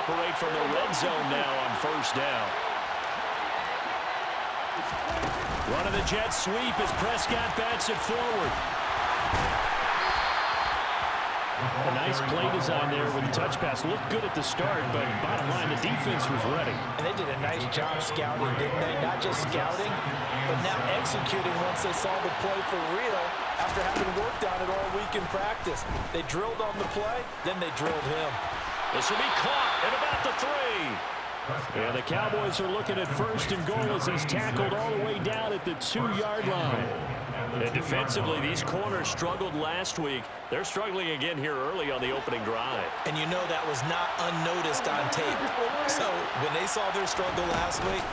operate from the red zone now on first down. Running the jet sweep as Prescott bats it forward. A nice play design there with the touch pass. Looked good at the start, but bottom line, the defense was ready. And they did a nice job scouting, didn't they? Not just scouting, but now executing once they saw the play for real after having worked on it all week in practice. They drilled on the play, then they drilled him. This will be caught at about the 3. And the Cowboys are looking at first and goal as he's tackled all the way down at the 2-yard line. And defensively, these corners struggled last week. They're struggling again here early on the opening drive. And you know that was not unnoticed on tape. So when they saw their struggle last week,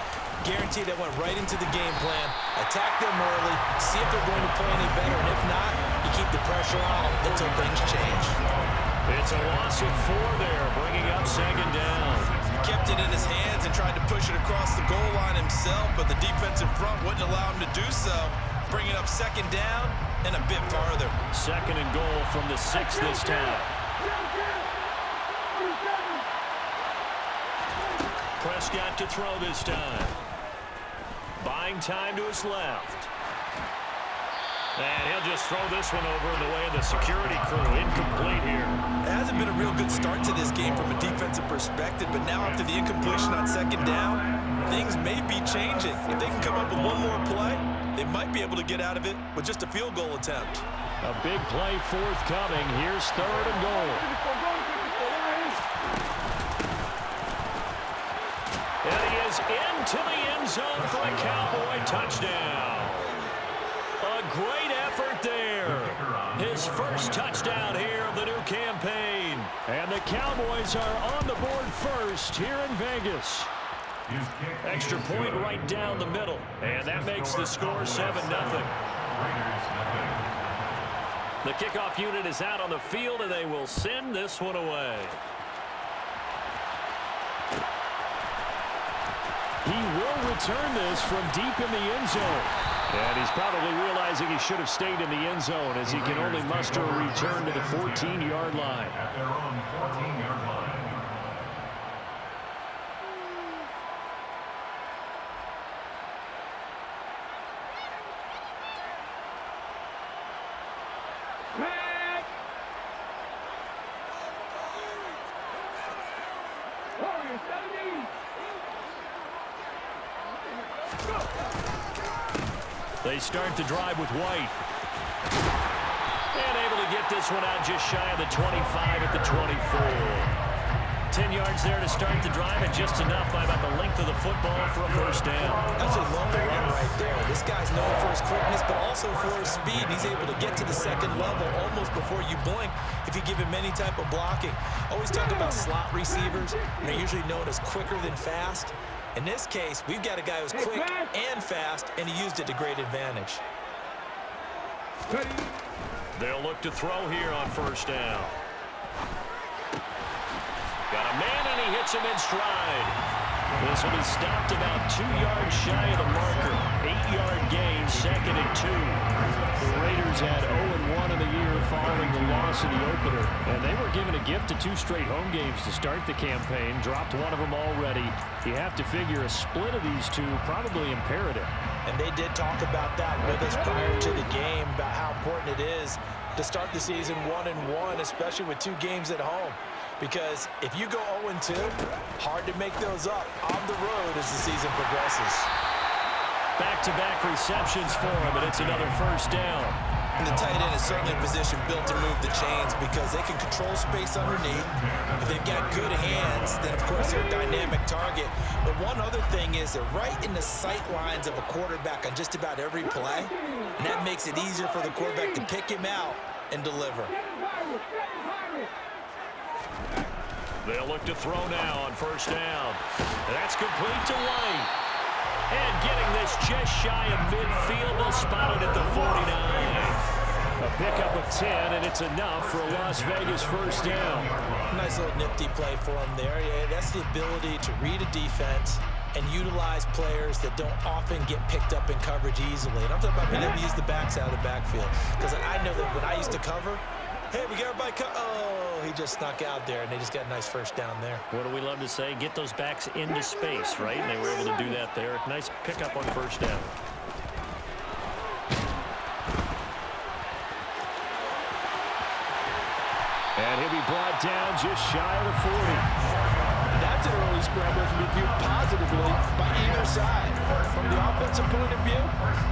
guaranteed they went right into the game plan, attack them early, see if they're going to play any better, and if not, you keep the pressure on them until things change. It's a loss of 4 there, bringing up second down. He kept it in his hands and tried to push it across the goal line himself, but the defensive front wouldn't allow him to do so, bringing up second down and a bit farther. Second and goal from the 6 this time. Prescott to throw this time. Buying time to his left. And he'll just throw this one over in the way of the security crew. Incomplete here. It hasn't been a real good start to this game from a defensive perspective, but now after the incompletion on second down, things may be changing. If they can come up with one more play, they might be able to get out of it with just a field goal attempt. A big play forthcoming. Here's third and goal. And he is into the end zone for a Cowboy touchdown. A great effort there. His first touchdown here of the new campaign. And the Cowboys are on the board first here in Vegas. Extra point right down the middle. And that makes the score 7-0. The kickoff unit is out on the field, and they will send this one away. He will return this from deep in the end zone. And he's probably realizing he should have stayed in the end zone as he can only muster a return to the 14-yard line. At their own 14-yard line. They start the drive with White. And able to get this one out just shy of the 25 at the 24. 10 yards there to start the drive, and just enough by about the length of the football for a first down. That's a long run right there. This guy's known for his quickness, but also for his speed. He's able to get to the second level almost before you blink if you give him any type of blocking. Always talk about slot receivers, and they're usually known as quicker than fast. In this case, we've got a guy who's quick and fast, and he used it to great advantage. They'll look to throw here on first down. Got a man, and he hits him in stride. This will be stopped about 2 yards shy of the marker. 8-yard gain, second and 2. The Raiders had 0-1 in the year following the loss in the opener. And they were given a gift of 2 straight home games to start the campaign. Dropped one of them already. You have to figure a split of these two probably imperative. And they did talk about that with us prior to the game, about how important it is to start the season 1-1, especially with 2 games at home. Because if you go 0-2, hard to make those up on the road as the season progresses. Back-to-back receptions for him, and it's another first down. And the tight end is certainly a position built to move the chains because they can control space underneath. If they've got good hands, then of course they're a dynamic target. But one other thing is they're right in the sight lines of a quarterback on just about every play. And that makes it easier for the quarterback to pick him out and deliver. They'll look to throw now on first down. That's complete to White. And getting this just shy of midfield, they'll spot it at the 49. A pickup of 10, and it's enough for a Las Vegas first down. Nice little nifty play for him there. Yeah, that's the ability to read a defense and utilize players that don't often get picked up in coverage easily. And I'm talking about being able to use the backs out of the backfield. Because I know that when I used to cover, hey, we got everybody oh, he just snuck out there, and they just got a nice first down there. What do we love to say? Get those backs into space, right? And they were able to do that there. Nice pickup on first down. And he'll be brought down just shy of the 40. That's an early scramble to be viewed positively by either side. From the offensive point of view,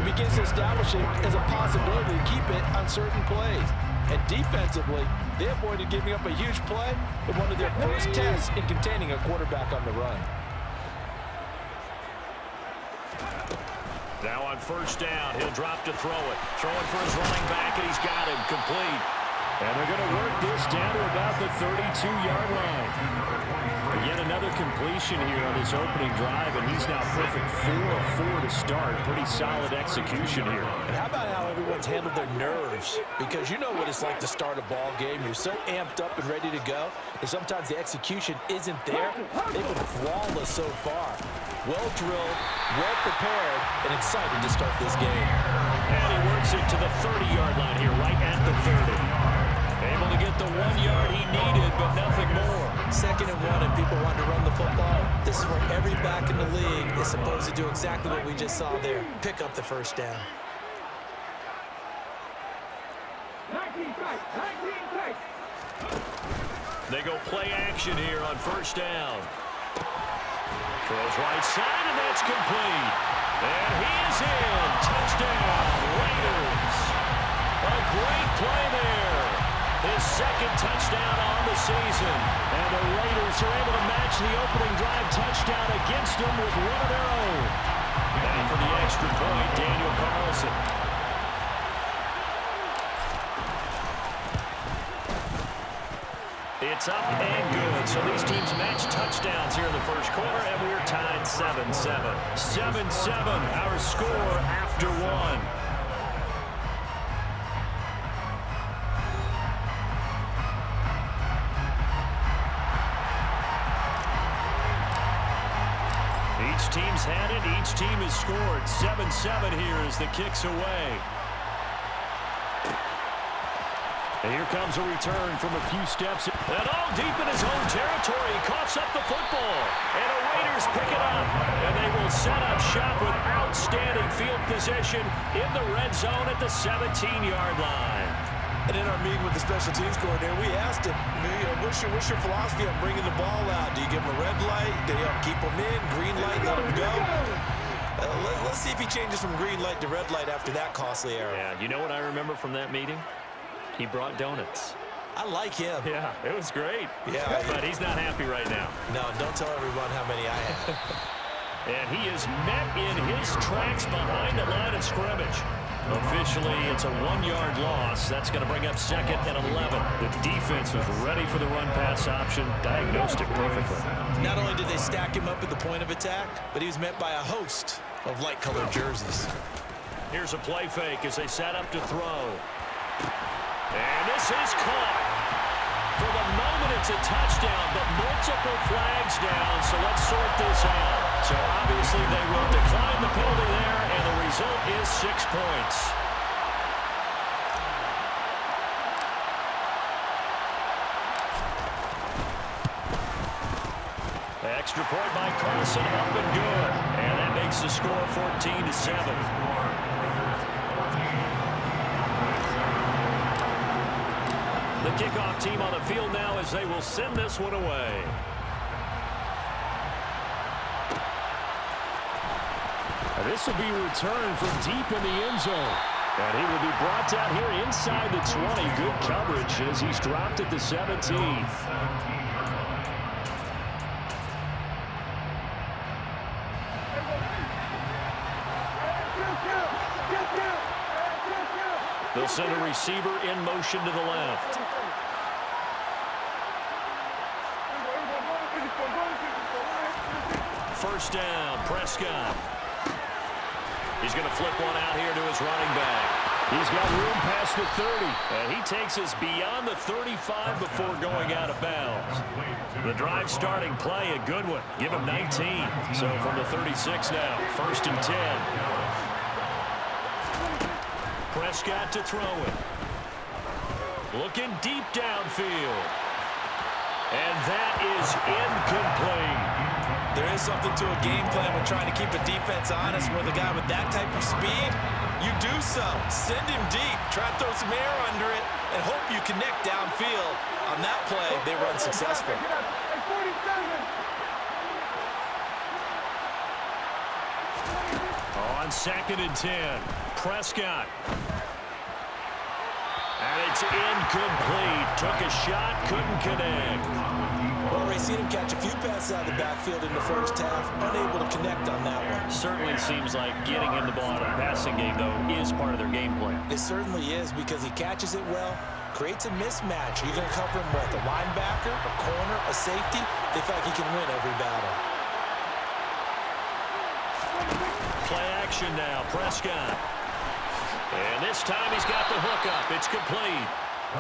it begins to establish it as a possibility to keep it on certain plays. And defensively, they avoided giving up a huge play in one of their first tests in containing a quarterback on the run. Now on first down, he'll drop to throw it. Throwing for his running back, and he's got him complete. And they're going to work this down to about the 32-yard line. Yet another completion here on his opening drive, and he's now perfect 4 of 4 to start. Pretty solid execution here. And how about how everyone's handled their nerves? Because you know what it's like to start a ball game. You're so amped up and ready to go, and sometimes the execution isn't there. They've been flawless so far. Well-drilled, well-prepared, and excited to start this game. And he works it to the 30-yard line here, right at the 30. Able to get the 1 yard he needed, but nothing more. 2nd and 1, and people want to run the football. This is where every back in the league is supposed to do exactly what we just saw there. Pick up the first down. They go play action here on first down. Throws right side, and that's complete. And he is in. Touchdown, Raiders. A great play there. His 2nd touchdown on the season. And the Raiders are able to match the opening drive touchdown against them with one of their own. And for the extra point, Daniel Carlson. It's up and good. So these teams match touchdowns here in the first quarter, and we're tied 7-7. 7-7, our score after 1. Each team's had it. Each team has scored. 7-7 here as the kick's away. And here comes a return from a few steps. And all deep in his own territory. He coughs up the football. And the Raiders pick it up. And they will set up shop with outstanding field position in the red zone at the 17-yard line. And in our meeting with the special teams coordinator, we asked him, what's your philosophy on bringing the ball out? Do you give him a red light? Do you keep him in? Green light, let him go? Let's see if he changes from green light to red light after that costly error. Yeah, you know what I remember from that meeting? He brought donuts. I like him. Yeah, it was great. Yeah. But he's not happy right now. No, don't tell everyone how many I have. And he is met in his tracks behind the line of scrimmage. Officially, it's a 1-yard loss. That's going to bring up 2nd and 11. The defense was ready for the run-pass option, diagnosed it perfectly. Not only did they stack him up at the point of attack, but he was met by a host of light-colored jerseys. Here's a play fake as they set up to throw. And this is caught. For the moment, it's a touchdown, but multiple flags down, so let's sort this out. So obviously they will decline the penalty there, and the result is 6 points. Extra point by Carlson, up and good. And that makes the score 14-7. The kickoff team on the field now as they will send this one away. And this will be returned from deep in the end zone. And he will be brought down here inside the 20. Good coverage as he's dropped at the 17. They'll send a receiver in motion to the left. First down, Prescott. He's going to flip one out here to his running back. He's got room past the 30, and he takes us beyond the 35 before going out of bounds. The drive starting play, a good one. Give him 19. So from the 36 now, 1st and 10. Prescott to throw it. Looking deep downfield. And that is incomplete. There is something to a game plan when trying to keep a defense honest. With a guy with that type of speed, you do so. Send him deep. Try to throw some air under it and hope you connect downfield. On that play, they run successful. On 2nd and 10, Prescott. And it's incomplete. Took a shot, couldn't connect. Well, we've seen him catch a few passes out of the backfield in the first half, unable to connect on that one. Certainly seems like getting him the ball out of the passing game, though, is part of their game plan. It certainly is, because he catches it well, creates a mismatch. You're going to cover him with a linebacker, a corner, a safety. They feel like he can win every battle. Play action now, Prescott. And this time he's got the hook up. It's complete.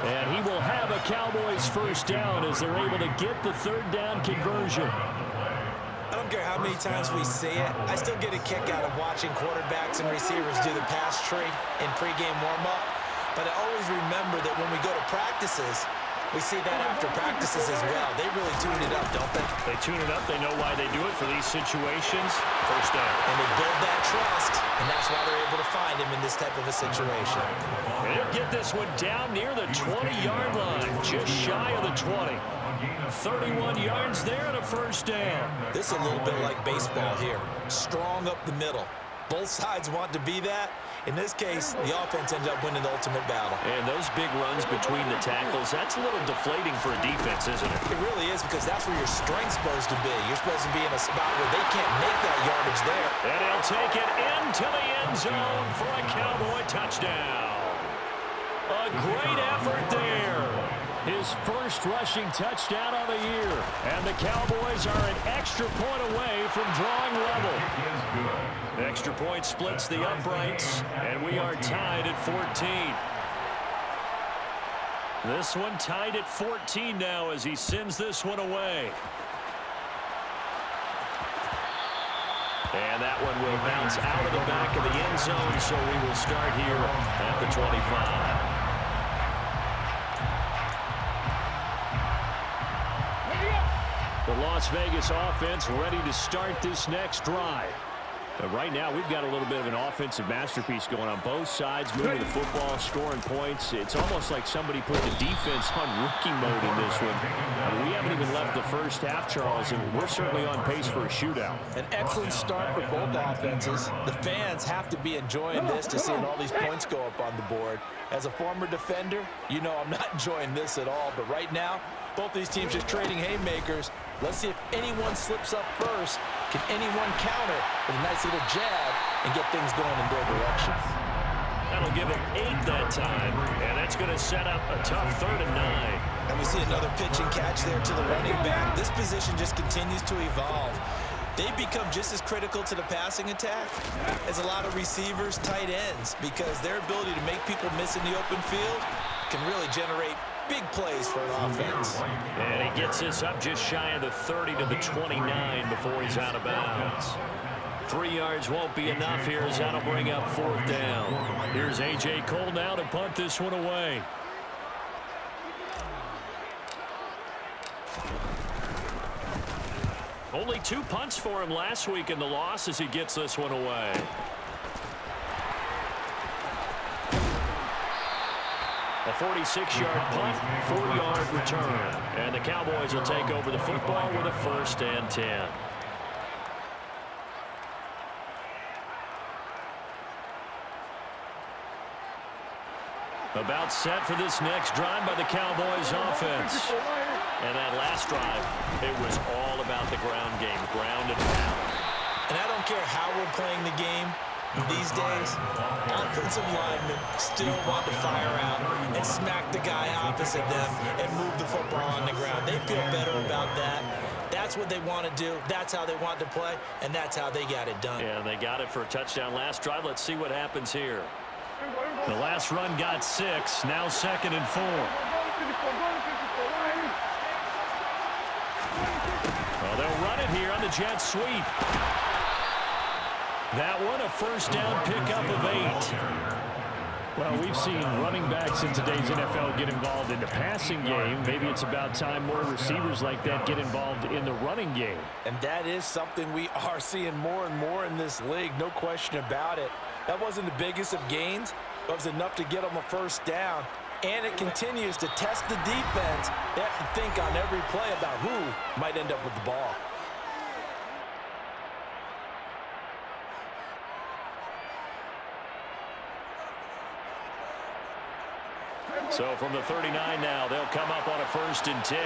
And he will have a Cowboys first down as they're able to get the 3rd down conversion. I don't care how many times we see it. I still get a kick out of watching quarterbacks and receivers do the pass tree in pregame warm-up. But I always remember that when we go to practices, we see that after practices as well. They really tune it up, don't they? They tune it up. They know why they do it for these situations. First down. And they build that trust, and that's why they're able to find him in this type of a situation. And he'll get this one down near the 20-yard line, just shy of the 20. 31 yards there and a first down. This is a little bit like baseball here. Strong up the middle. Both sides want to be that. In this case, the offense ended up winning the ultimate battle. And those big runs between the tackles, that's a little deflating for a defense, isn't it? It really is, because that's where your strength's supposed to be. You're supposed to be in a spot where they can't make that yardage there. And he'll take it into the end zone for a Cowboy touchdown. A great effort there. His first rushing touchdown of the year. And the Cowboys are an extra point away from drawing level. The extra point splits the uprights, and we are tied at 14. This one tied at 14 now as he sends this one away. And that one will bounce out of the back of the end zone, so we will start here at the 25. The Las Vegas offense ready to start this next drive. But right now, we've got a little bit of an offensive masterpiece going on both sides, moving the football, scoring points. It's almost like somebody put the defense on rookie mode in this one. I mean, we haven't even left the first half, Charles, and we're certainly on pace for a shootout. An excellent start for both offenses. The fans have to be enjoying this to seeing all these points go up on the board. As a former defender, you know I'm not enjoying this at all. But right now, both these teams just trading haymakers. Let's see if anyone slips up first. Can anyone counter with a nice little jab and get things going in their direction? That'll give them 8 that time, and that's going to set up a tough 3rd and 9. And we see another pitch and catch there to the running back. This position just continues to evolve. They become just as critical to the passing attack as a lot of receivers, tight ends, because their ability to make people miss in the open field can really generate big plays for an offense. And he gets this up just shy of the 30 to the 29 before he's out of bounds. 3 yards won't be enough here as that'll bring up 4th down. Here's A.J. Cole now to punt this one away. Only 2 punts for him last week in the loss as he gets this one away. A 46-yard punt, 4-yard return. And the Cowboys will take over the football with a 1st and 10. About set for this next drive by the Cowboys offense. And that last drive, it was all about the ground game, ground and pound. And I don't care how we're playing the game these days, offensive linemen still want to fire out and smack the guy opposite them and move the football on the ground. They feel better about that. That's what they want to do. That's how they want to play, and that's how they got it done. Yeah, they got it for a touchdown last drive. Let's see what happens here. The last run got 6, now 2nd and 4. Well, they'll run it here on the jet sweep. That one a 1st down pickup of 8. Well, we've seen running backs in today's NFL get involved in the passing game. Maybe it's about time more receivers like that get involved in the running game. And that is something we are seeing more and more in this league, no question about it. That wasn't the biggest of gains, but it was enough to get them a first down. And it continues to test the defense. They have to think on every play about who might end up with the ball. So from the 39 now, they'll come up on a 1st and 10.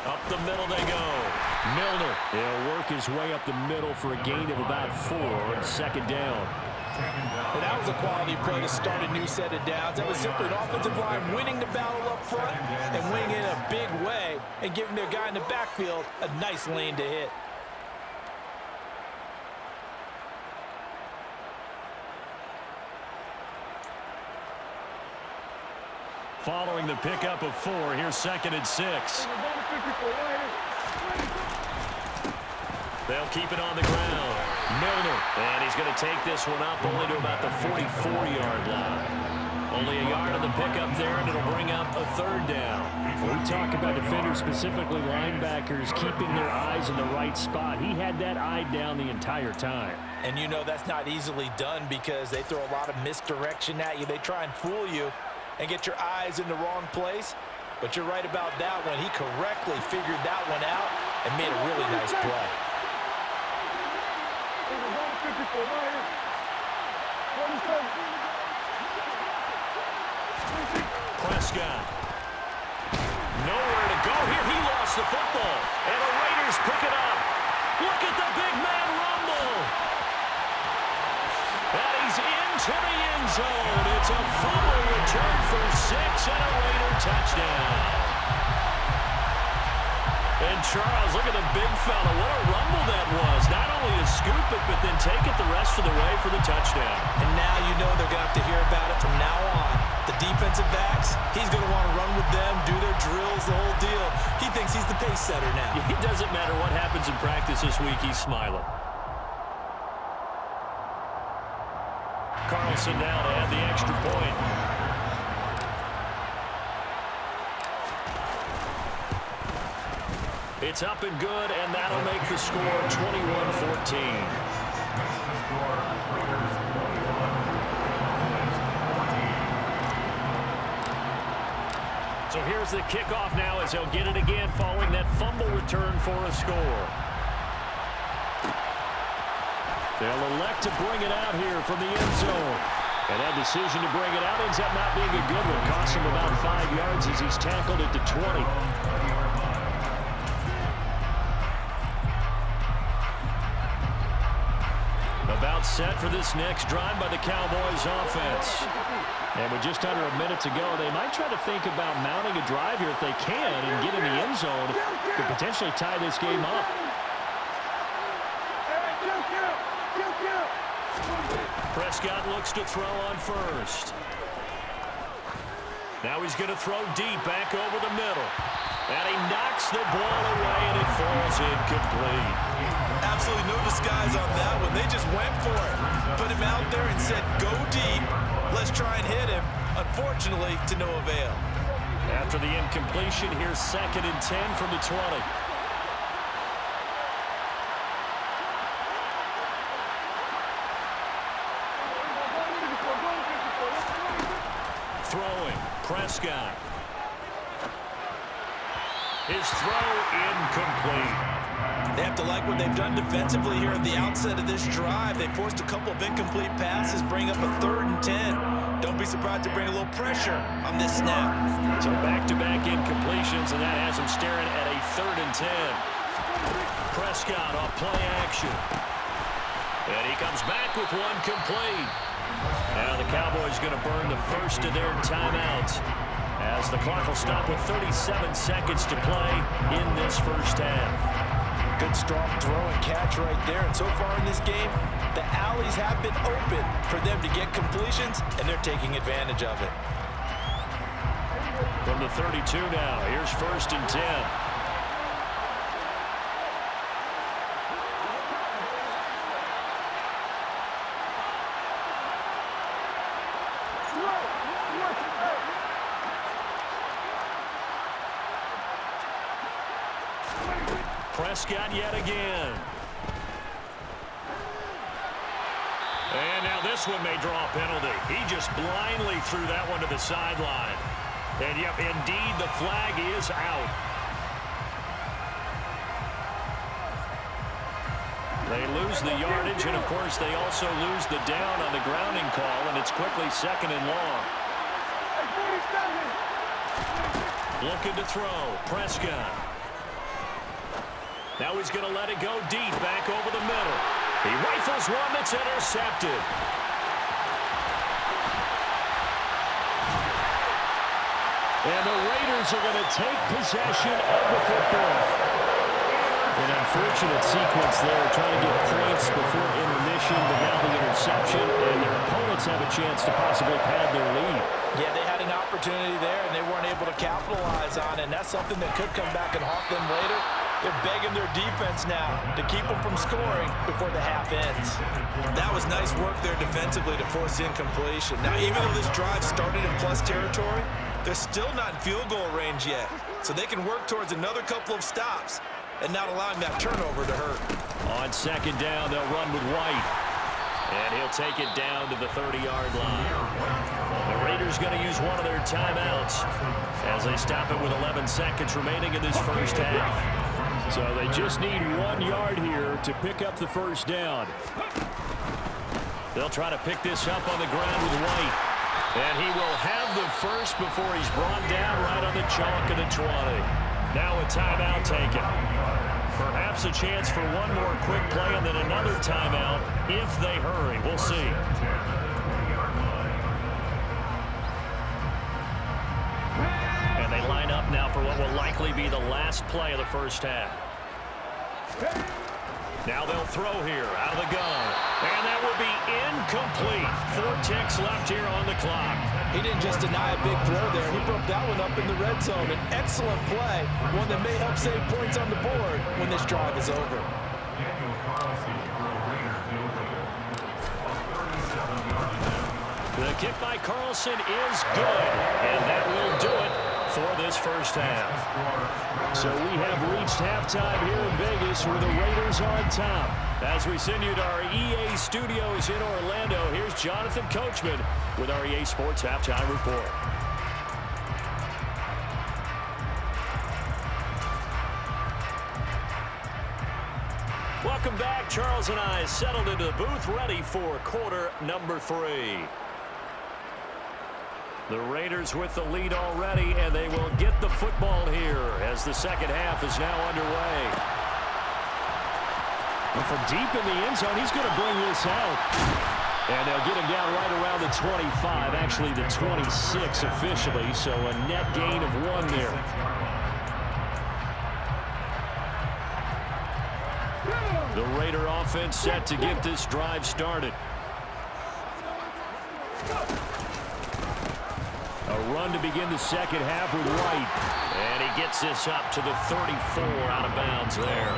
Up the middle they go. Milner, he'll work his way up the middle for a gain of about 4 on 2nd down. And that was a quality play to start a new set of downs. That was simply an offensive line winning the battle up front and winning in a big way and giving their guy in the backfield a nice lane to hit. Following the pickup of 4, here's 2nd and 6. They'll keep it on the ground. Milner, and he's going to take this one up only to about the 44-yard line. Only a yard on the pickup there, and it'll bring up a 3rd down. When we talk about defenders, specifically linebackers, keeping their eyes in the right spot. He had that eye down the entire time. And you know that's not easily done because they throw a lot of misdirection at you. They try and fool you and get your eyes in the wrong place. But you're right about that one. He correctly figured that one out and made a really nice play. Prescott. Nowhere to go here. He lost the football. And the Raiders pick it up. Look at the big man rumble. And he's into the end zone. It's a fumble return for 6 and a Raider touchdown. And Charles, look at the big fella. What a rumble that was. Not only to scoop it, but then take it the rest of the way for the touchdown. And now you know they're going to have to hear about it from now on. The defensive backs, he's going to want to run with them, do their drills, the whole deal. He thinks he's the pace setter now. It doesn't matter what happens in practice this week, he's smiling. Carlson now to add the extra point. It's up and good, and that'll make the score 21-14. So here's the kickoff now as they'll get it again following that fumble return for a score. They'll elect to bring it out here from the end zone. And that decision to bring it out ends up not being a good one. Costs him about 5 yards as he's tackled at the 20. About set for this next drive by the Cowboys offense. And with just under a minute to go, they might try to think about mounting a drive here if they can and get in the end zone to potentially tie this game up. Prescott looks to throw on first. Now he's going to throw deep back over the middle. And he knocks the ball away, and it falls incomplete. Absolutely no disguise on that one. They just went for it. Put him out there and said, go deep. Let's try and hit him. Unfortunately, to no avail. After the incompletion, here's 2nd and 10 from the 20. Throwing, Prescott. His throw incomplete. They have to like what they've done defensively here at the outset of this drive. They forced a couple of incomplete passes, bring up a 3rd and 10. Don't be surprised to bring a little pressure on this snap. So back-to-back incompletions, and that has him staring at a 3rd and 10. Prescott off play action. And he comes back with one complete. Now the Cowboys going to burn the first of their timeouts as the clock will stop with 37 seconds to play in this first half. Good strong throw and catch right there. And so far in this game, The alleys have been open for them to get completions, and they're taking advantage of it. From the 32 now, here's 1st and 10. Prescott yet again. And now this one may draw a penalty. He just blindly threw that one to the sideline. And yep, indeed, the flag is out. They lose the yardage, and of course, they also lose the down on the grounding call, and it's quickly 2nd and long. Looking to throw, Prescott. Now he's going to let it go deep, back over the middle. He rifles one that's intercepted. And the Raiders are going to take possession of the football. An unfortunate sequence there, trying to get points before intermission, but now the interception, and their opponents have a chance to possibly pad their lead. Yeah, they had an opportunity there, and they weren't able to capitalize on it, and that's something that could come back and haunt them later. They're begging their defense now to keep them from scoring before the half ends. That was nice work there defensively to force incompletion. Now, even though this drive started in plus territory, they're still not in field goal range yet. So they can work towards another couple of stops and not allowing that turnover to hurt. On 2nd down, they'll run with White. And he'll take it down to the 30-yard line. The Raiders going to use one of their timeouts as they stop it with 11 seconds remaining in this first half. So they just need 1 yard here to pick up the 1st down. They'll try to pick this up on the ground with White. And he will have the first before he's brought down right on the chalk of the 20. Now a timeout taken. Perhaps a chance for one more quick play and then another timeout if they hurry. We'll see. And they line up now for what will likely be the last play of the first half. Now they'll throw here out of the gun. And that will be incomplete. 4 ticks left here on the clock. He didn't just deny a big throw there. He broke that one up in the red zone. An excellent play, one that may help save points on the board when this drive is over. The kick by Carlson is good. And that will do it for this first half. So we have reached halftime here in Vegas with the Raiders on top. As we send you to our EA studios in Orlando, here's Jonathan Coachman with our EA Sports Halftime Report. Welcome back. Charles and I settled into the booth ready for quarter number 3. The Raiders with the lead already, and they will get the football here as the second half is now underway. And from deep in the end zone, he's going to bring this out. And they'll get him down right around the 25, actually the 26 officially, so a net gain of 1 there. The Raider offense set to get this drive started. A run to begin the second half with White. And he gets this up to the 34 out of bounds there.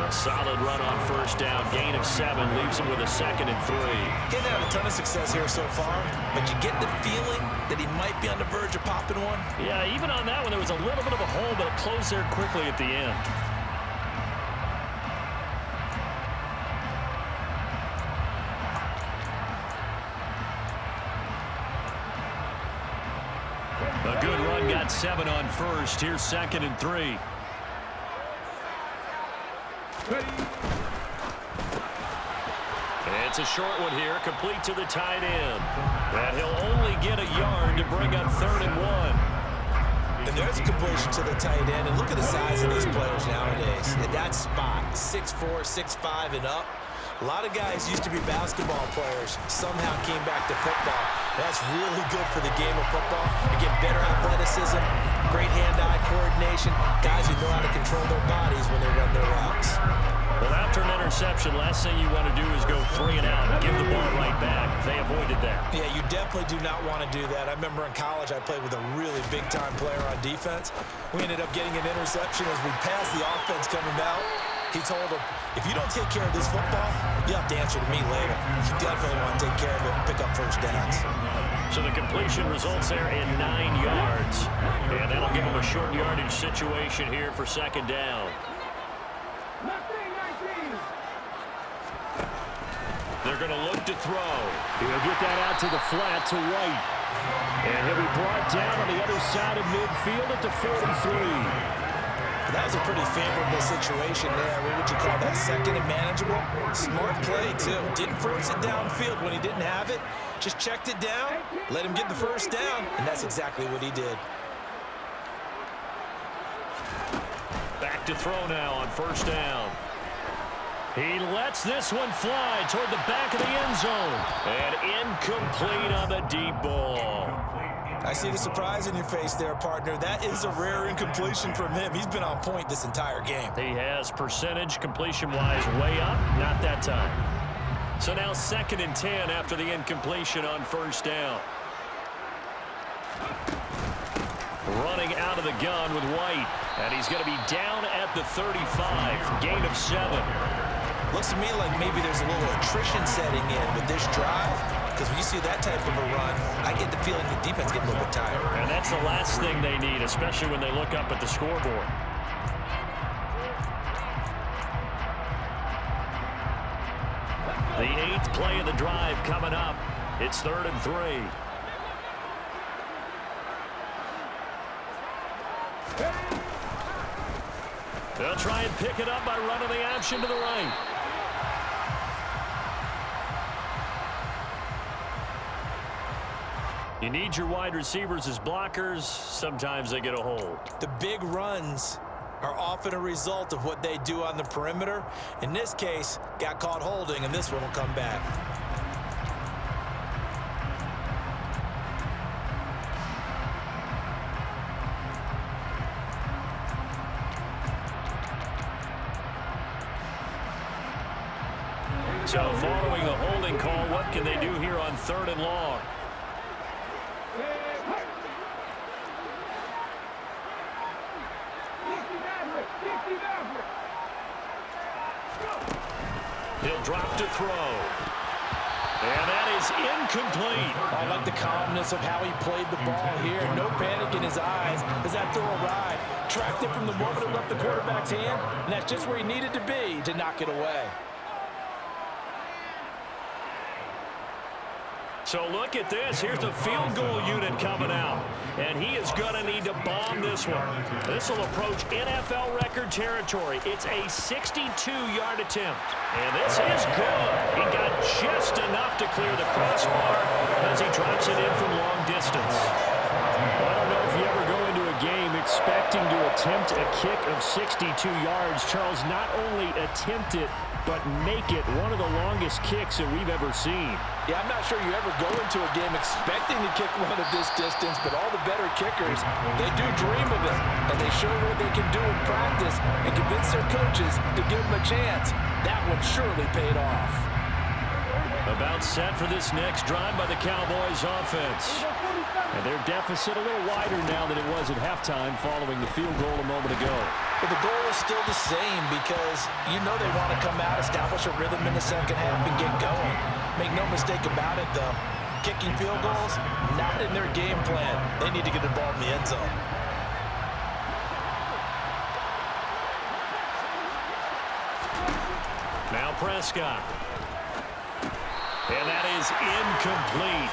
A solid run on first down. Gain of 7 leaves him with a 2nd and 3. He hasn't had a ton of success here so far, but you get the feeling that he might be on the verge of popping one. Yeah, even on that one, there was a little bit of a hole, but it closed there quickly at the end. A good run, got 7 on first. Here's 2nd and 3. It's a short one here, complete to the tight end. And he'll only get a yard to bring up 3rd and 1. And there's a completion to the tight end. And look at the size of these players nowadays. At that spot, 6'4", 6'5", and up. A lot of guys used to be basketball players, somehow came back to football. That's really good for the game of football. You get better athleticism, great hand-eye coordination, guys who know how to control their bodies when they run their routes. Well, after an interception, last thing you want to do is go 3 and out and give the ball right back. They avoided that. Yeah, you definitely do not want to do that. I remember in college I played with a really big-time player on defense. We ended up getting an interception as we passed the offense coming out. He told him, if you don't take care of this football, you have to answer to me later. You definitely want to take care of it and pick up first downs. So the completion results there in 9 yards. And that'll give them a short yardage situation here for second down. They're going to look to throw. He'll get that out to the flat to White. And he'll be brought down on the other side of midfield at the 43. That was a pretty favorable situation there. What would you call that? Second and manageable? Smart play, too. Didn't force it downfield when he didn't have it. Just checked it down, let him get the first down, and that's exactly what he did. Back to throw now on first down. He lets this one fly toward the back of the end zone. And incomplete on the deep ball. I see the surprise in your face there, partner. That is a rare incompletion from him. He's been on point this entire game. He has percentage completion-wise way up. Not that time. So now 2nd and 10 after the incompletion on first down. Running out of the gun with White. And he's going to be down at the 35. Gain of 7. Looks to me like maybe there's a little attrition setting in with this drive. Because when you see that type of a run, I get the feeling the defense getting a little bit tired. And that's the last thing they need, especially when they look up at the scoreboard. The 8th play of the drive coming up. It's 3rd and 3. They'll try and pick it up by running the option to the right. You need your wide receivers as blockers. Sometimes they get a hold. The big runs are often a result of what they do on the perimeter. In this case, got caught holding, and this one will come back. So following the holding call, what can they do here on 3rd and long? He'll drop to throw. And that is incomplete. I like the calmness of how he played the ball here. No panic in his eyes as that throw arrived. Tracked it from the moment it left the quarterback's hand, and that's just where he needed to be to knock it away. So look at this. Here's the field goal unit coming out. And he is going to need to bomb this one. This will approach NFL record territory. It's a 62-yard attempt. And this is good. He got just enough to clear the crossbar as he drops it in from long distance. I don't know if you ever go into a game expecting to attempt a kick of 62 yards. Charles, not only attempt it, but make it one of the longest kicks that we've ever seen. Yeah, I'm not sure you ever go into a game expecting to kick one of this distance, but all the better kickers, they do dream of it, and they show what they can do in practice and convince their coaches to give them a chance. That one surely paid off. About set for this next drive by the Cowboys offense. And their deficit a little wider now than it was at halftime following the field goal a moment ago. But the goal is still the same because you know they want to come out, establish a rhythm in the second half, and get going. Make no mistake about it, though. Kicking field goals, not in their game plan. They need to get the ball in the end zone. Now Prescott. And that is incomplete.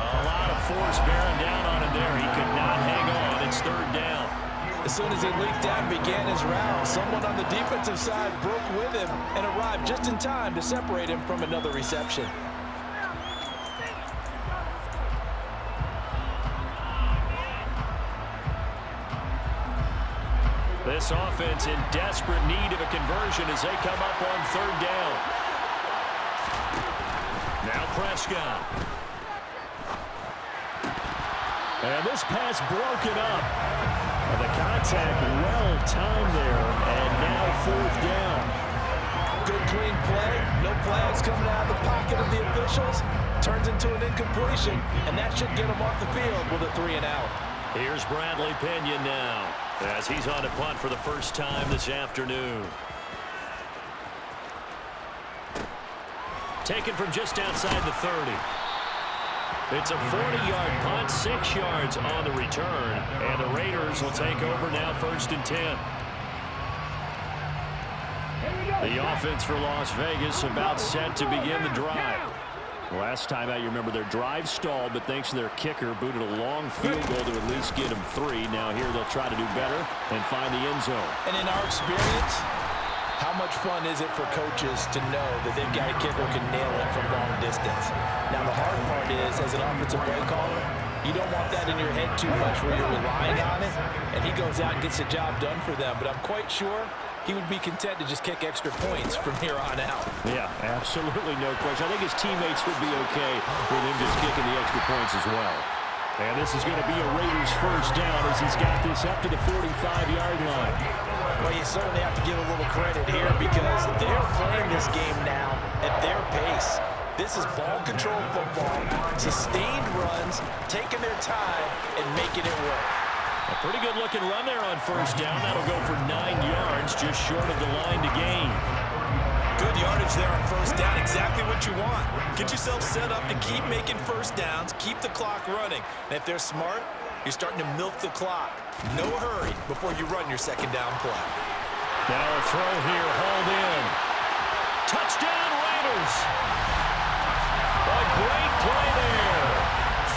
A lot of force bearing down on him there. He could not hang on. It's 3rd down. As soon as he leaked out and began his round, someone on the defensive side broke with him and arrived just in time to separate him from another reception. This offense in desperate need of a conversion as they come up on 3rd down. Now Prescott. And this pass broken up. And the contact well timed there, and now 4th down. Good clean Flags coming out of the pocket of the officials. Turns into an incompletion, and that should get him off the field with a 3 and out. Here's Bradley Pinion now as he's on to punt for the first time this afternoon. Taken from just outside the 30. It's a 40-yard punt, 6 yards on the return, and the Raiders will take over now 1st and 10. The offense for Las Vegas about set to begin the drive. Last time out, you remember their drive stalled, but thanks to their kicker, booted a long field goal to at least get them 3. Now here they'll try to do better and find the end zone. And in our experience, how much fun is it for coaches to know that they've got a kicker who can nail it from long distance? Now, the hard part is, as an offensive play caller, you don't want that in your head too much where you're relying on it, and he goes out and gets the job done for them. But I'm quite sure he would be content to just kick extra points from here on out. Yeah, absolutely no question. I think his teammates would be okay with him just kicking the extra points as well. And this is going to be a Raiders first down as he's got this up to the 45-yard line. Well, you certainly have to give a little credit here because they're playing this game now at their pace. This is ball control football, sustained runs, taking their time, and making it work. A pretty good-looking run there on first down. That'll go for 9 yards, just short of the line to gain. Good yardage there on first down, exactly what you want. Get yourself set up to keep making first downs, keep the clock running. And if they're smart, you're starting to milk the clock. No hurry before you run your second down play. Now a throw here, hauled in. Touchdown, Raiders! A great play there.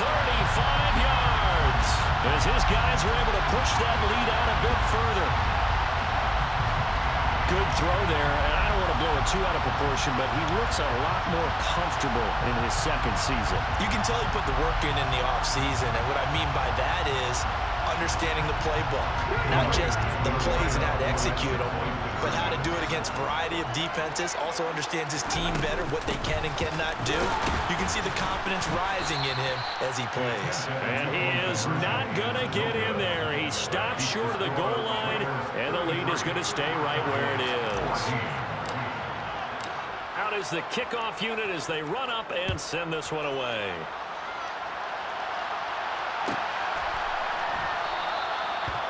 35 yards. As his guys are able to push that lead out a bit further. Good throw there, and I don't want to blow it too out of proportion, but he looks a lot more comfortable in his second season. You can tell he put the work in the offseason, and what I mean by that is understanding the playbook. Not just the plays and how to execute them, but how to do it against a variety of defenses. Also understands his team better, what they can and cannot do. You can see the confidence rising in him as he plays. And he is not going to get in there. He stops short of the goal line, and the lead is going to stay right where it is. Out is the kickoff unit as they run up and send this one away.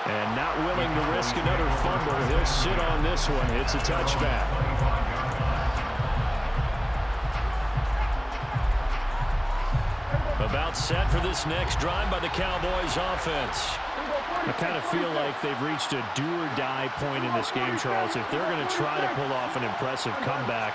And not willing to risk another fumble. He'll sit on this one. It's a touchback. About set for this next drive by the Cowboys offense. I kind of feel like they've reached a do-or-die point in this game, Charles. If they're going to try to pull off an impressive comeback,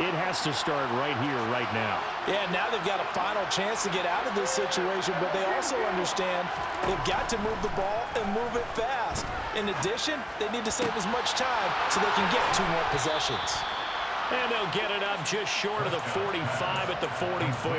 it has to start right here, right now. Yeah, now they've got a final chance to get out of this situation, but they also understand they've got to move the ball and move it fast. In addition, they need to save as much time so they can get 2 more possessions. And they'll get it up just short of the 45 at the 44.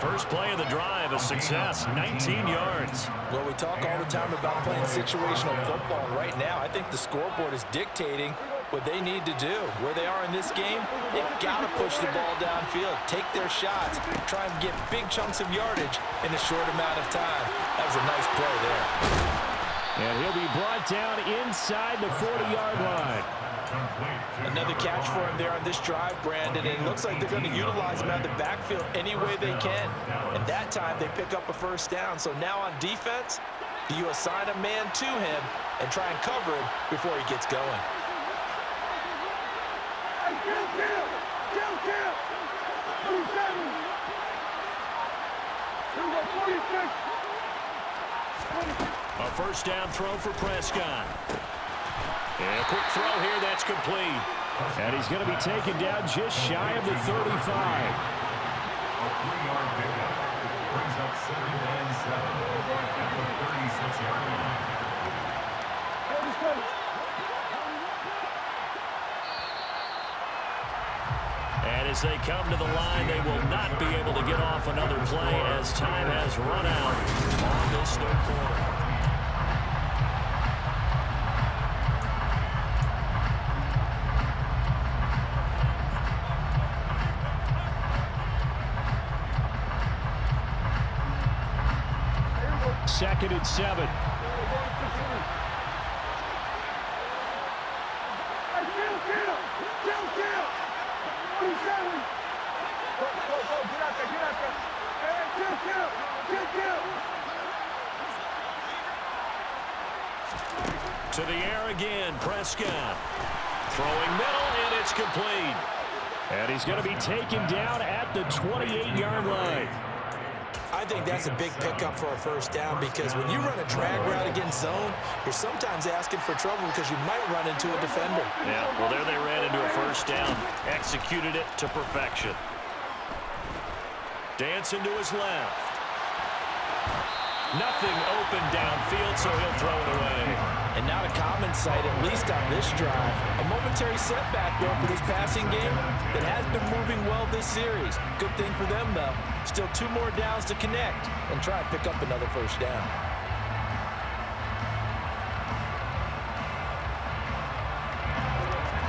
First play of the drive, a success, 19 yards. Well, we talk all the time about playing situational football. Right now, I think the scoreboard is dictating what they need to do. Where they are in this game, they've got to push the ball downfield, take their shots, try and get big chunks of yardage in a short amount of time. That was a nice play there. And he'll be brought down inside the 40-yard line. Another catch for him there on this drive, Brandon, and it looks like they're going to utilize him out of the backfield any way they can. And that time, they pick up a first down. So now on defense, do you assign a man to him and try and cover him before he gets going? A first down throw for Prescott. And a quick throw here, that's complete. And he's going to be taken down just shy of the 35. A 3-yard pickup brings up 2nd and 7 at the 36-yard line. And as they come to the line, they will not be able to get off another play as time has run out on this third quarter. Second and 7. To the air again, Prescott. Throwing middle, and it's complete. And he's going to be taken down at the 28-yard line. I think that's a big pickup for a first down because when you run a drag route against zone, you're sometimes asking for trouble because you might run into a defender. Yeah, well, there they ran into a first down. Executed it to perfection. Dancing to his left. Nothing open downfield, so he'll throw it away. And not a common sight, at least on this drive. A momentary setback, though, for this passing game that has been moving well this series. Good thing for them, though. Still 2 more downs to connect and try and pick up another first down.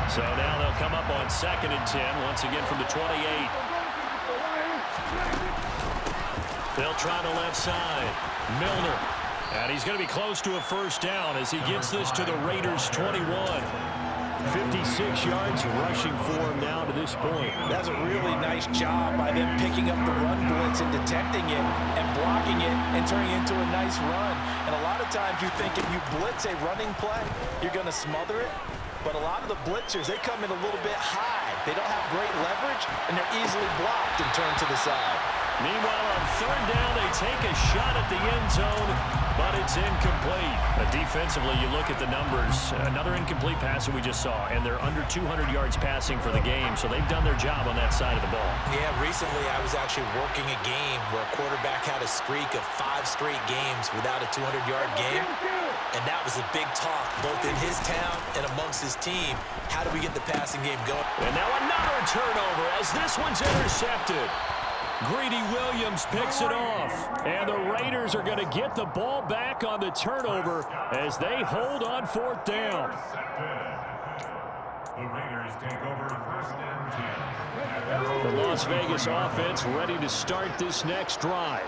So now they'll come up on 2nd and 10, once again from the 28. They'll try the left side. Milner. And he's going to be close to a first down as he gets this to the Raiders' 21. 56 yards rushing for him now to this point. That's a really nice job by them picking up the run blitz and detecting it and blocking it and turning it into a nice run. And a lot of times you think if you blitz a running play, you're going to smother it. But a lot of the blitzers, they come in a little bit high. They don't have great leverage, and they're easily blocked and turned to the side. Meanwhile, on 3rd down, they take a shot at the end zone, but it's incomplete. But defensively, you look at the numbers. Another incomplete pass that we just saw, and they're under 200 yards passing for the game, so they've done their job on that side of the ball. Yeah, recently I was actually working a game where a quarterback had a streak of 5 straight games without a 200-yard game, and that was a big talk both in his town and amongst his team. How do we get the passing game going? And now another turnover as this one's intercepted. Greedy Williams picks it off. And the Raiders are going to get the ball back on the turnover as they hold on 4th down. The Raiders take over 1st and 10. The Las Vegas offense ready to start this next drive.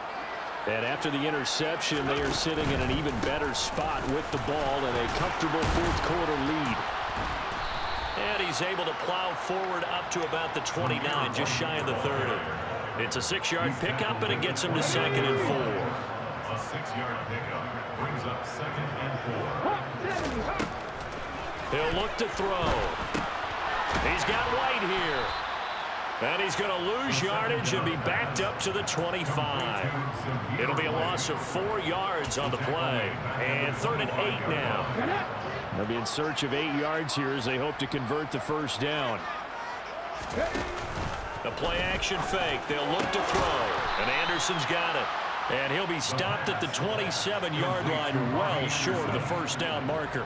And after the interception, they are sitting in an even better spot with the ball and a comfortable 4th quarter lead. And he's able to plow forward up to about the 29, just shy of the 30. It's a 6-yard pickup, and it gets him to 2nd and 4. A 6-yard pickup brings up 2nd and 4. He'll look to throw. He's got White here. And he's going to lose yardage and be backed up to the 25. It'll be a loss of 4 yards on the play. And 3rd and 8 now. They'll be in search of 8 yards here as they hope to convert the first down. The play-action fake. They'll look to throw. And Anderson's got it. And he'll be stopped at the 27-yard line, well short of the first down marker.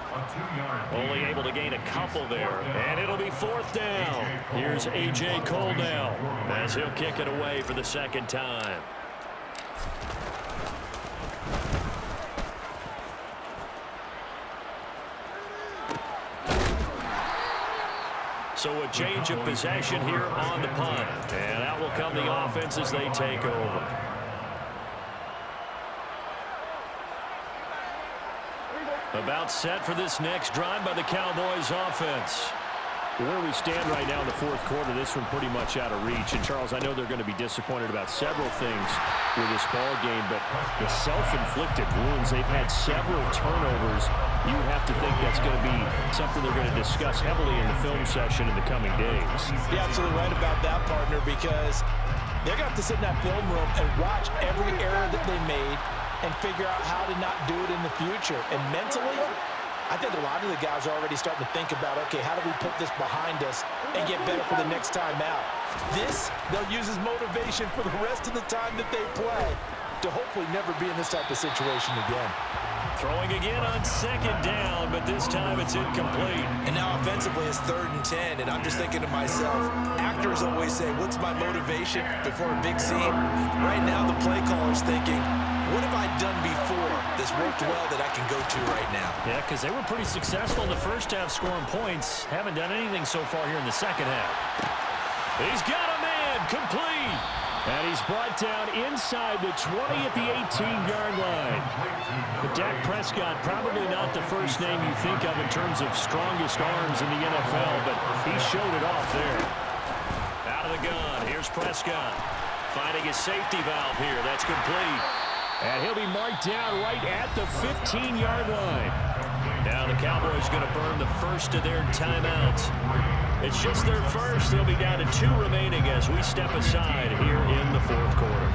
Only able to gain a couple there. And it'll be 4th down. Here's A.J. Cole now as he'll kick it away for the 2nd time. So a change of possession here on the punt. And out will come the offense as they take over. About set for this next drive by the Cowboys offense. Where we stand right now in the 4th quarter, this one pretty much out of reach. And, Charles, I know they're going to be disappointed about several things with this ball game, but the self-inflicted wounds, they've had several turnovers. You have to think that's going to be something they're going to discuss heavily in the film session in the coming days. You're absolutely right about that, partner, because they're going to have to sit in that film room and watch every error that they made and figure out how to not do it in the future. And mentally, I think a lot of the guys are already starting to think about, okay, how do we put this behind us and get better for the next time out? This, they'll use as motivation for the rest of the time that they play to hopefully never be in this type of situation again. Throwing again on 2nd down, but this time it's incomplete. And now offensively it's 3rd and 10, and I'm just thinking to myself, actors always say, what's my motivation before a big scene? Right now the play caller's thinking, what have I done before that's worked well that I can go to right now? Yeah, because they were pretty successful in the first half scoring points. Haven't done anything so far here in the 2nd half. He's got a man, complete. And he's brought down inside the 20 at the 18-yard line. But Dak Prescott, probably not the first name you think of in terms of strongest arms in the NFL, but he showed it off there. Out of the gun, here's Prescott. Finding his safety valve here, that's complete. And he'll be marked down right at the 15-yard line. Now the Cowboys going to burn the first of their timeouts. It's just their first. They'll be down to 2 remaining as we step aside here in the fourth quarter.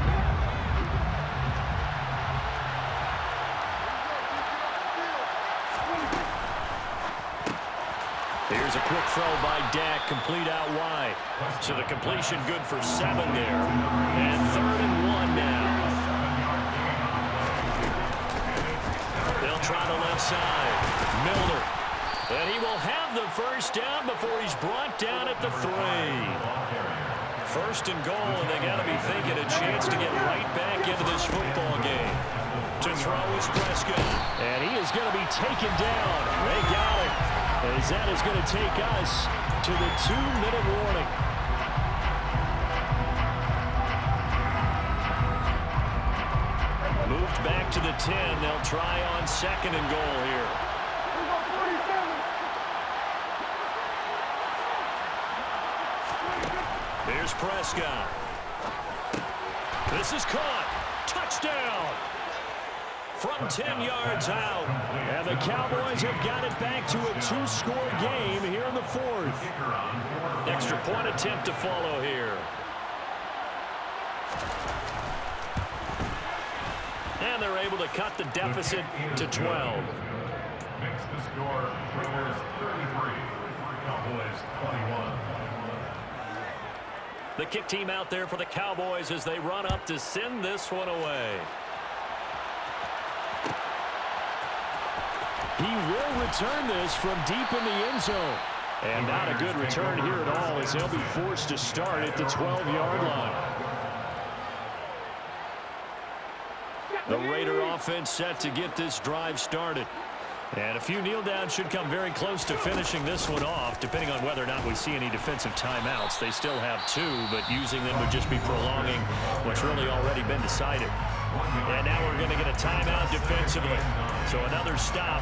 Here's a quick throw by Dak, complete out wide. So the completion good for 7 there. And 3rd and 1 now. They'll try the left side. Milner. And he will have the first down before he's brought down at the 3. 1st and goal, and they got to be thinking a chance to get right back into this football game. To throw is Prescott. And he is going to be taken down. They got it. As that is going to take us to the 2-minute warning. Moved back to the 10. They'll try on 2nd and goal here. Here's Prescott. This is caught. Touchdown. From 10 yards out. And the Cowboys have got it back to a 2-score game here in the 4th. Extra point attempt to follow here. And they're able to cut the deficit to 12. Makes the score Raiders 33, Cowboys 21. The kick team out there for the Cowboys as they run up to send this one away. He will return this from deep in the end zone. And not a good return here at all as they'll be forced to start at the 12-yard line. The Raider offense set to get this drive started. And a few kneel downs should come very close to finishing this one off, depending on whether or not we see any defensive timeouts. They still have 2, but using them would just be prolonging what's really already been decided. And now we're going to get a timeout defensively. So another stop,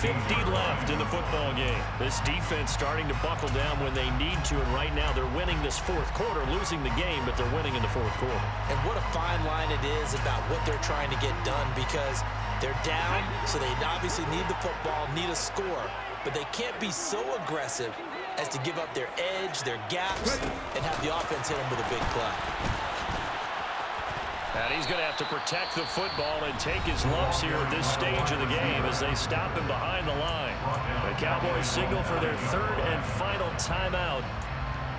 1:50 left in the football game. This defense starting to buckle down when they need to, and right now they're winning this 4th quarter, losing the game, but they're winning in the 4th quarter. And what a fine line it is about what they're trying to get done, because they're down, so they obviously need the football, need a score, but they can't be so aggressive as to give up their edge, their gaps, and have the offense hit them with a big play. And he's going to have to protect the football and take his lumps here at this stage of the game as they stop him behind the line. The Cowboys signal for their 3rd and final timeout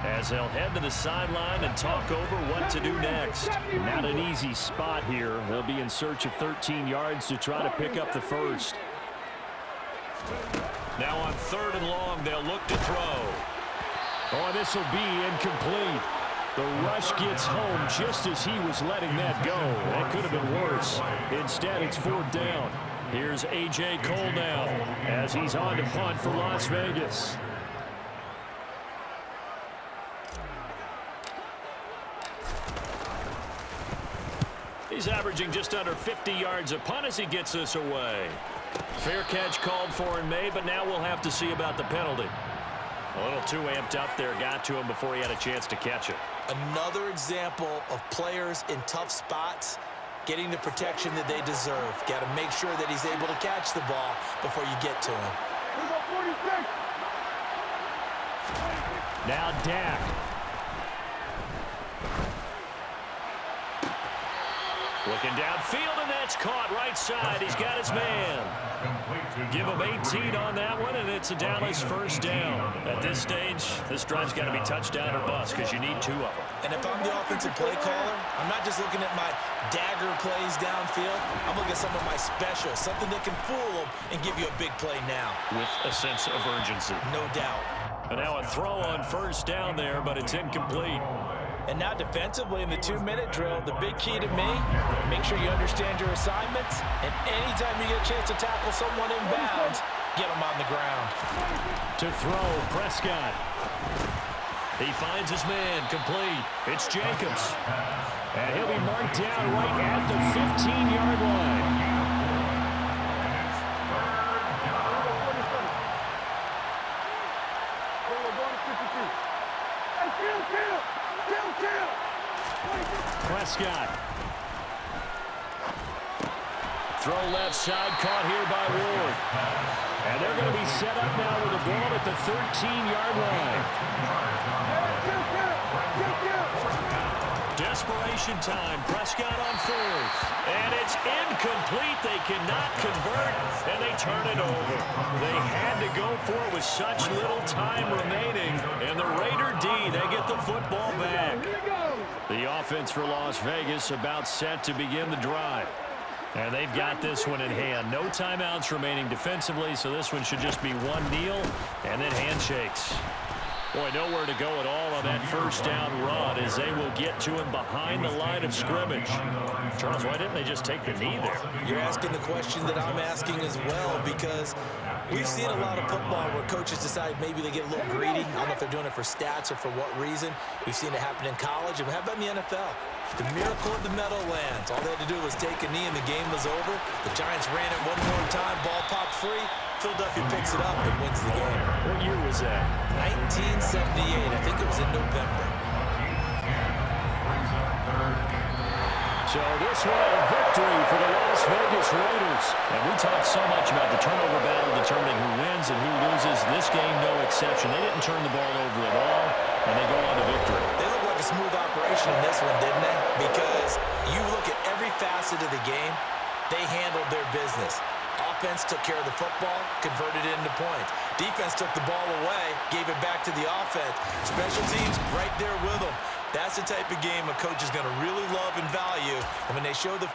as they'll head to the sideline and talk over what to do next. Not an easy spot here. They'll be in search of 13 yards to try to pick up the first. Now on 3rd and long, they'll look to throw. Oh, this will be incomplete. The rush gets home just as he was letting that go. That could have been worse. Instead, it's 4th down. Here's A.J. Cole now as he's on to punt for Las Vegas. He's averaging just under 50 yards a punt as he gets this away. Fair catch called for and made, but now we'll have to see about the penalty. A little too amped up there, got to him before he had a chance to catch it. Another example of players in tough spots getting the protection that they deserve. Got to make sure that he's able to catch the ball before you get to him. Now Dak. Looking downfield, and that's caught right side. He's got his man. Give him 18 on that one, and it's a Dallas 1st down. At this stage, this drive's got to be touchdown or bust because you need 2 of them. And if I'm the offensive play caller, I'm not just looking at my dagger plays downfield. I'm looking at some of my specials, something that can fool them and give you a big play now. With a sense of urgency. No doubt. And now a throw on 1st down there, but it's incomplete. And now defensively in the 2-minute drill, the big key to me, make sure you understand your assignments, and anytime you get a chance to tackle someone in bounds, get them on the ground. To throw, Prescott. He finds his man, complete. It's Jacobs. And he'll be marked down right at the 15-yard line. Prescott Throw left side, caught here by Ward. And they're going to be set up now with the ball at the 13-yard line. Desperation time. Prescott on fourth. And it's incomplete. They cannot convert, and they turn it over. They had to go for it with such little time remaining. And the Raider D, they get the football back. The offense for Las Vegas about set to begin the drive. And they've got this one in hand. No timeouts remaining defensively, so this one should just be one kneel and then handshakes. Boy, nowhere to go at all on that first down run as they will get to him behind the line of scrimmage. Charles, why didn't they just take the knee there? You're asking the question that I'm asking as well, because we've seen a lot of football where coaches decide maybe they get a little greedy. I don't know if they're doing it for stats or for what reason. We've seen it happen in college, and how about in the NFL? The miracle of the Meadowlands. All they had to do was take a knee and the game was over. The Giants ran it one more time. Ball popped free. Philadelphia picks it up and wins the game. What year was that? 1978. I think it was in November. So this one a victory for the Las Vegas Raiders. And we talked so much about the turnover battle determining who wins and who loses. This game, no exception. They didn't turn the ball over at all, and they go on to victory. They look like a smooth operation in this one, didn't they? Because you look at every facet of the game, they handled their business. Offense took care of the football, converted it into points. Defense took the ball away, gave it back to the offense. Special teams right there with them. That's the type of game a coach is going to really love and value. And when they show the